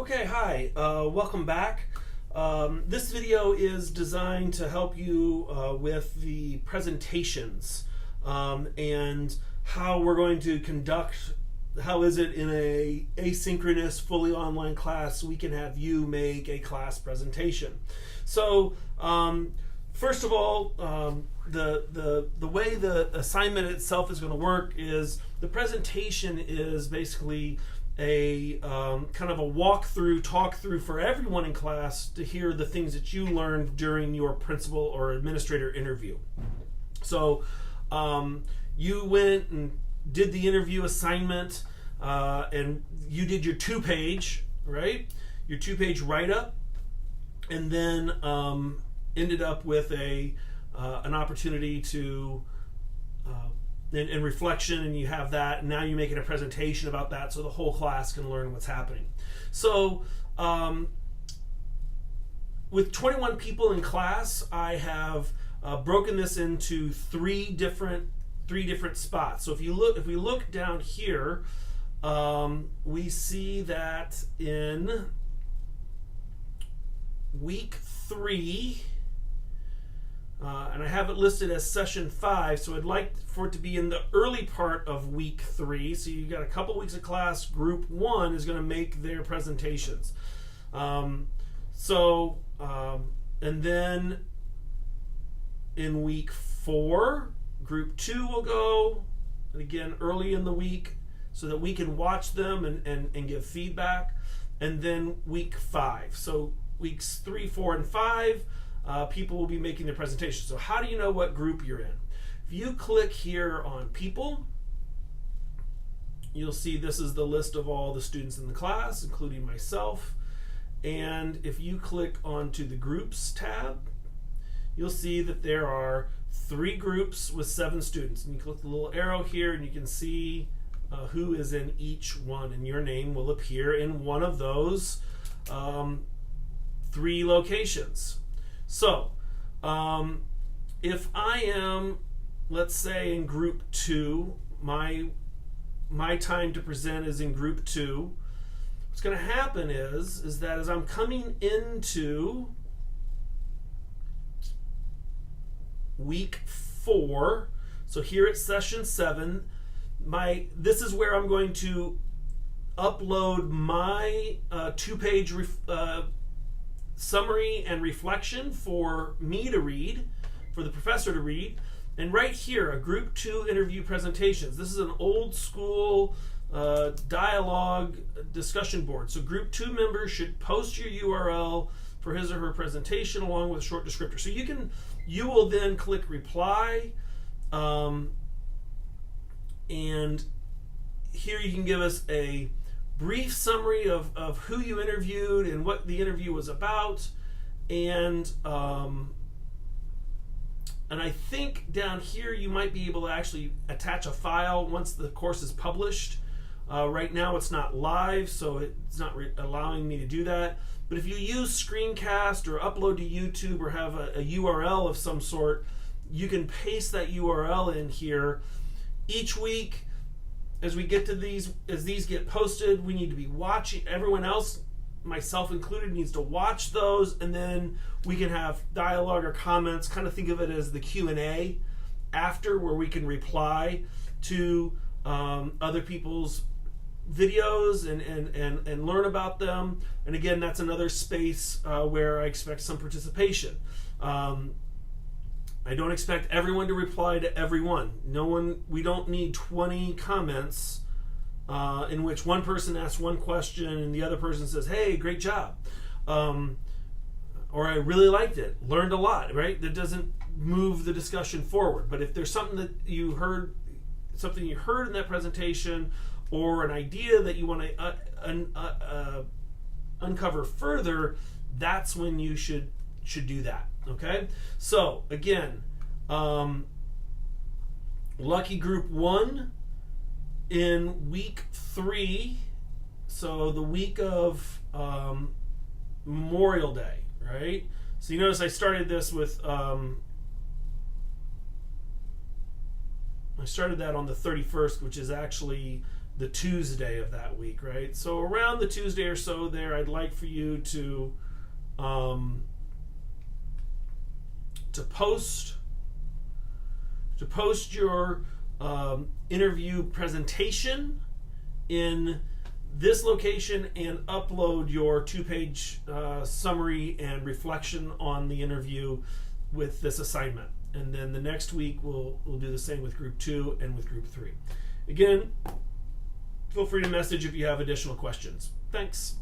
Okay, hi, welcome back. This video is designed to help you with the presentations and how we're going to conduct, how is it in a asynchronous, fully online class, we can have you make a class presentation. So, first of all, the way the assignment itself is going to work is the presentation is basically a kind of a walkthrough, talk through for everyone in class to hear the things that you learned during your principal or administrator interview. So you went and did the interview assignment and you did your two-page, right? Your two-page write-up, and then ended up with an opportunity to and reflection, and you have that, and now you're making a presentation about that so the whole class can learn what's happening. So with 21 people in class, I have broken this into three different spots. So if we look down here, we see that in week 3, and I have it listed as session 5, so I'd like for it to be in the early part of week 3. So you've got a couple weeks of class. Group 1 is going to make their presentations. And then in week 4, group 2 will go, and again early in the week, so that we can watch them and give feedback. And then week 5. So weeks 3, 4, and 5, people will be making their presentation. So how do you know what group you're in? If you click here on people, you'll see this is the list of all the students in the class, including myself. And if you click onto the groups tab, you'll see that there are 3 groups with 7 students. And you click the little arrow here and you can see who is in each one, and your name will appear in one of those 3 locations. So, if I am, let's say, in group 2, my time to present is in group 2. What's going to happen is that as I'm coming into week 4, so here at session 7, this is where I'm going to upload my 2-page summary and reflection for me to read, for the professor to read. And right here, a group 2 interview presentations. This is an old school dialogue discussion board. So group 2 members should post your URL for his or her presentation along with a short descriptor. So you will then click reply, and here you can give us a brief summary of who you interviewed and what the interview was about, and I think down here you might be able to actually attach a file once the course is published. Right now it's not live, so it's not allowing me to do that. But if you use Screencast or upload to YouTube or have a URL of some sort, you can paste that URL in here. Each week, as we get to these, as these get posted, we need to be watching. Everyone else, myself included, needs to watch those, and then we can have dialogue or comments. Kind of think of it as the Q&A after, where we can reply to other people's videos and learn about them. And again, that's another space where I expect some participation. I don't expect everyone to reply to everyone. We don't need 20 comments in which one person asks one question and the other person says, hey, great job. Or I really liked it, learned a lot, right? That doesn't move the discussion forward. But if there's something that you heard in that presentation, or an idea that you want to uncover further, that's when you should do that. Okay, so again, lucky group 1 in week 3, so the week of Memorial Day, right? So you notice I started this with I started that on the 31st, which is actually the Tuesday of that week, right? So around the Tuesday or so there, I'd like for you to post your interview presentation in this location and upload your 2-page summary and reflection on the interview with this assignment. And then the next week we'll do the same with group 2 and with group 3. Again, feel free to message if you have additional questions. Thanks.